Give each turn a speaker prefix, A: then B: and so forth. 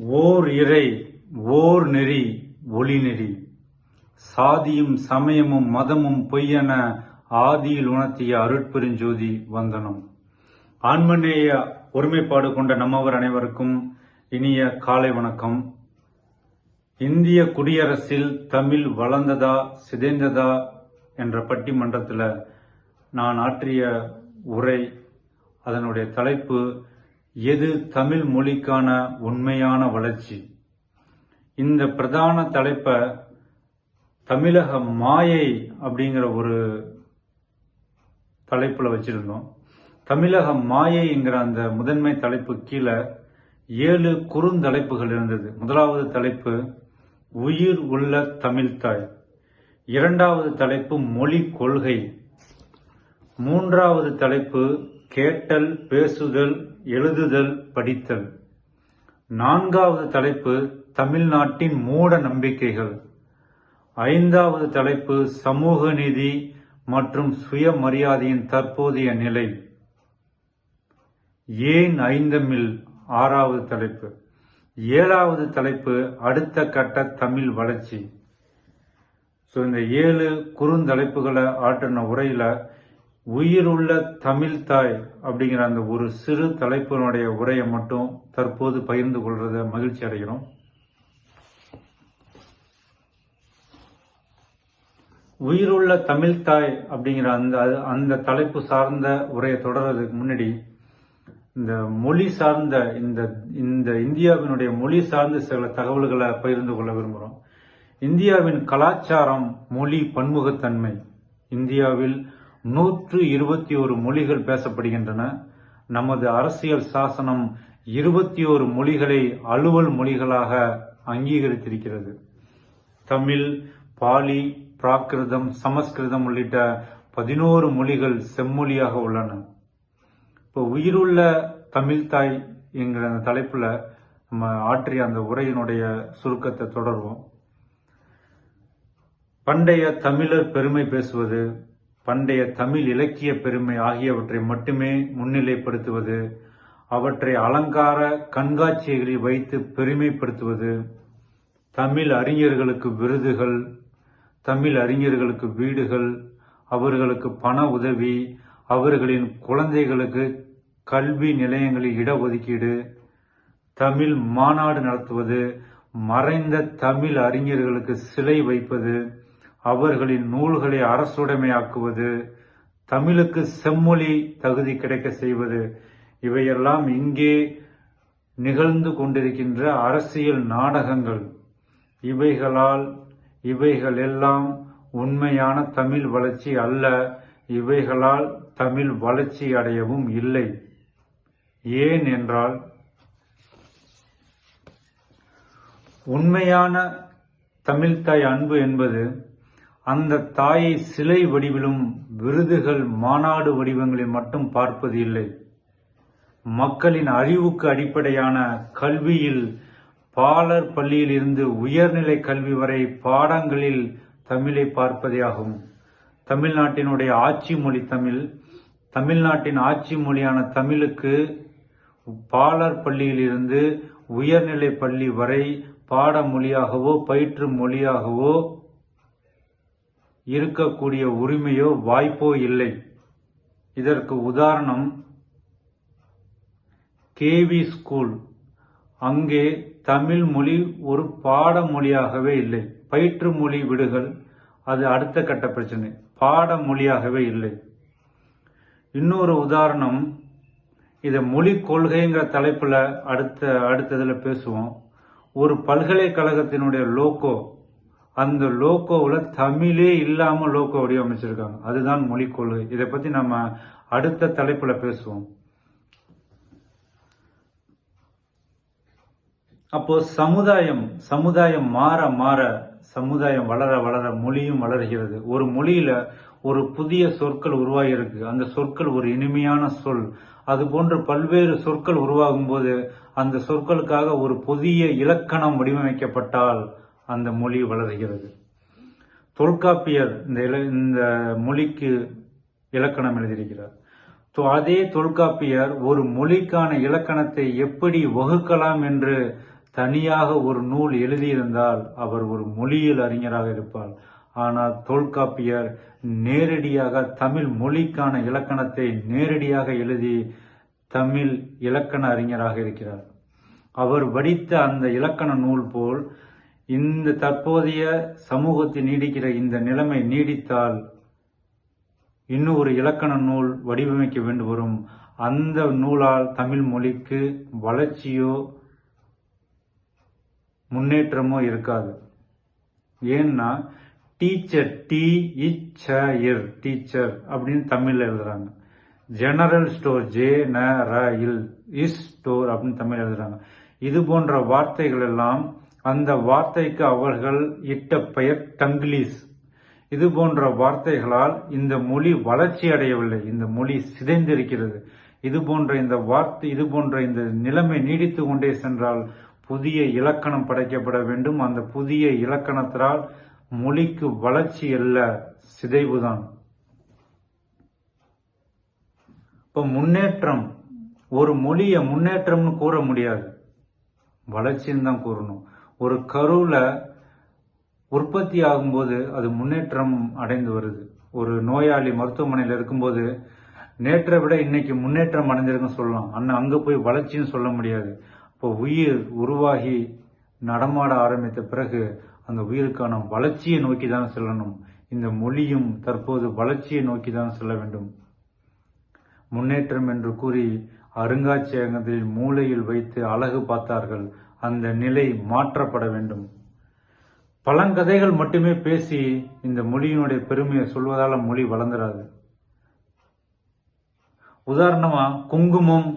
A: ஓர் இறை, ஓர் நெறி, ஒளிநெறி. சாதியும் சமயமும் மதமும் பொய்யென ஆதியில் உணர்த்திய அருட்பெருஞ்சோதி வந்தனம். ஆன்மநேய ஒருமைப்பாடு கொண்ட நம்மவர் அனைவருக்கும் இனிய காலை வணக்கம். இந்திய குடியரசில் தமிழ் வளர்ந்ததா சிதைந்ததா என்ற பட்டிமன்றத்தில் நான் ஆற்றிய உரை, அதனுடைய தலைப்பு எது தமிழ் மொழிக்கான உண்மையான வளர்ச்சி. இந்த பிரதான தலைப்பை தமிழக மாயை அப்படிங்கிற ஒரு தலைப்புல வச்சிருந்தோம். தமிழக மாயைங்கிற அந்த முதன்மை தலைப்பு கீழே 7 குறுந்தலைப்புகள் இருந்தது. முதலாவது தலைப்பு உயிர் உள்ள தமிழ்த்தாய், இரண்டாவது தலைப்பு மொழி கொள்கை, மூன்றாவது தலைப்பு கேட்டல், பேசுதல், எழுதுதல், படித்தல், நான்காவது தலைப்பு தமிழ்நாட்டின் மூட நம்பிக்கைகள், ஐந்தாவது தலைப்பு சமூக நீதி மற்றும் சுயமரியாதையின் தற்போதைய நிலை, ஏன் ஐந்தமிழ் ஆறாவது தலைப்பு, ஏழாவது தலைப்பு அடுத்த கட்ட தமிழ் வளர்ச்சி. இந்த 7 குறுந்தலைப்புகளை ஆற்றின உரையில உயிருள்ள தமிழ்த்தாய் அப்படிங்கிற அந்த ஒரு சிறு தலைப்பினுடைய உரையை மட்டும் தற்போது பகிர்ந்து கொள்றத மகிழ்ச்சி அடைகிறோம். உயிருள்ள தமிழ்த்தாய் அப்படிங்கிற அந்த தலைப்பு சார்ந்த உரையை தொடர்றதுக்கு முன்னாடி இந்த மொழி சார்ந்த இந்த இந்தியாவினுடைய மொழி சார்ந்த சில தகவல்களை பகிர்ந்து கொள்ள விரும்புகிறோம். இந்தியாவின் கலாச்சாரம், மொழி பன்முகத்தன்மை. இந்தியாவில் 121 மொழிகள் பேசப்படுகின்றன. நமது அரசியல் சாசனம் 21 மொழிகளை அலுவல் மொழிகளாக அங்கீகரித்திருக்கிறது. தமிழ், பாலி, பிராகிருதம், சமஸ்கிருதம் உள்ளிட்ட 11 மொழிகள் செம்மொழியாக உள்ளன. இப்போ உயிருள்ள தமிழ்த்தாய் என்கிற அந்த தலைப்புல நம்ம ஆற்றிய அந்த உரையினுடைய சுருக்கத்தை தொடர்வோம். பண்டைய தமிழர் பெருமை பேசுவது, பண்டைய தமிழ் இலக்கிய பெருமை ஆகியவற்றை மட்டுமே முன்னிலைப்படுத்துவது, அவற்றை அலங்கார கண்காட்சிகளில் வைத்து பெருமைப்படுத்துவது, தமிழ் அறிஞர்களுக்கு விருதுகள், தமிழ் அறிஞர்களுக்கு வீடுகள், அவர்களுக்கு பண உதவி, அவர்களின் குழந்தைகளுக்கு கல்வி நிலையங்களில் இடஒதுக்கீடு, தமிழ் மாநாடு நடத்துவது, மறைந்த தமிழ் அறிஞர்களுக்கு சிலை வைப்பது, அவர்களின் நூல்களை அரசுடைமையாக்குவது, தமிழுக்கு செம்மொழி தகுதி கிடைக்க செய்வது, இவையெல்லாம் இங்கே நிகழ்ந்து கொண்டிருக்கின்ற அரசியல் நாடகங்கள். இவைகளெல்லாம் உண்மையான தமிழ் வளர்ச்சி அல்ல. இவைகளால் தமிழ் வளர்ச்சி அடையவும் இல்லை. ஏன் என்றால், உண்மையான தமிழ்த்தாய் அன்பு என்பது அந்த தாயை சிலை வடிவிலும் விருதுகள், மாநாடு வடிவங்களில் மட்டும் பார்ப்பது இல்லை. மக்களின் அறிவுக்கு அடிப்படையான கல்வியில் பாலர் பள்ளியில் இருந்து உயர்நிலை கல்வி வரை பாடங்களில் தமிழை பார்ப்பதே ஆகும். தமிழ்நாட்டினுடைய ஆட்சி மொழி தமிழ். தமிழ்நாட்டின் ஆட்சி மொழியான தமிழுக்கு பாலர் பள்ளியில் இருந்து உயர்நிலை பள்ளி வரை பாடமொழியாகவோ பயிற்று மொழியாகவோ இருக்கக்கூடிய உரிமையோ வாய்ப்போ இல்லை. இதற்கு உதாரணம் கேவி ஸ்கூல். அங்கே தமிழ் மொழி ஒரு பாடமொழியாகவே இல்லை. பயிற்று மொழி விடுகள், அது அடுத்த கட்ட பிரச்சனை. பாடமொழியாகவே இல்லை. இன்னொரு உதாரணம், இதை மொழி கொள்கைங்கிற தலைப்புல அடுத்ததுல பேசுவோம். ஒரு பல்கலைக்கழகத்தினுடைய லோகோ, அந்த லோகோவில் தமிழே இல்லாம லோகோ வடிவமைச்சிருக்காங்க. அதுதான் மொழி கொள்கை. இதை பத்தி நம்ம அடுத்த தலைப்புல பேசுவோம். அப்போ சமுதாயம் மாற மாற, சமுதாயம் வளர வளர மொழியும் வளர்கிறது. ஒரு மொழியில ஒரு புதிய சொற்கள் உருவாகி இருக்கு. அந்த சொற்கள் ஒரு இனிமையான சொல். அது போன்று பல்வேறு சொற்கள் உருவாகும் போது அந்த சொற்களுக்காக ஒரு புதிய இலக்கணம் வடிவமைக்கப்பட்டால் அந்த மொழி வளர்கிறது. தொல்காப்பியர் இந்த மொழிக்கு இலக்கணம் எழுதியிருக்கிறார். அதே தொல்காப்பியர் ஒரு மொழிக்கான இலக்கணத்தை எப்படி வகுக்கலாம் என்று தனியாக ஒரு நூல் எழுதியிருந்தால் அவர் ஒரு மொழியியல் அறிஞராக இருப்பார். ஆனால் தொல்காப்பியர் நேரடியாக தமிழ் மொழிக்கான இலக்கணத்தை நேரடியாக எழுதி தமிழ் இலக்கண அறிஞராக இருக்கிறார். அவர் வடித்த அந்த இலக்கண நூல் போல் இந்த தற்போதைய சமூகத்தில் நீடிக்கிற இந்த நிலைமை நீடித்தால் இன்னும் ஒரு இலக்கண நூல் வடிவமைக்க வேண்டி வரும். அந்த நூலால் தமிழ் மொழிக்கு வளர்ச்சியோ முன்னேற்றமோ இருக்காது. ஏன்னா டீச்சர் டீச்சர் அப்படின்னு தமிழ்ல எழுதுறாங்க. ஜெனரல் ஸ்டோர் ஸ்டோர் அப்படின்னு தமிழ் எழுதுறாங்க. இது போன்ற வார்த்தைகள் எல்லாம் அந்த வார்த்தைக்கு அவர்கள் இட்ட பெயர் டங்கிலீஷ். இது போன்ற வார்த்தைகளால் இந்த மொழி வளர்ச்சி அடையவில்லை, இந்த மொழி சிதைந்திருக்கிறது. இது போன்ற இந்த நிலைமை நீடித்து கொண்டே சென்றால் புதிய இலக்கணம் படைக்கப்பட வேண்டும். அந்த புதிய இலக்கணத்தால் மொழிக்கு வளர்ச்சி அல்ல, சிதைவுதான். இப்ப முன்னேற்றம், ஒரு மொழியை முன்னேற்றம்னு கூற முடியாது, வளர்ச்சின்னு தான் கூறணும். ஒரு கருவுல உற்பத்தி ஆகும்போது அது முன்னேற்றம் அடைந்து வருது. ஒரு நோயாளி மருத்துவமனையில் இருக்கும்போது நேற்றை விட இன்னைக்கு முன்னேற்றம் அடைஞ்சிருக்குன்னு சொல்லலாம். அங்க போய் வளர்ச்சின்னு சொல்ல முடியாது. இப்போ உயிர் உருவாகி நடமாட ஆரம்பித்த பிறகு அந்த உயிருக்கான வளர்ச்சியை நோக்கி தான் செல்லணும். இந்த மொழியும் தற்போது வளர்ச்சியை நோக்கி தான் செல்ல வேண்டும். முன்னேற்றம் என்று கூறி அருங்காட்சியகத்தில் மூலையில் வைத்து அழகு பார்த்தார்கள். அந்த நிலை மாற்றப்பட வேண்டும். பழங்கதைகள் மட்டுமே பேசி இந்த மொழியினுடைய பெருமையை சொல்வதால மொழி வளர்ந்துடாது. உதாரணமா குங்குமம்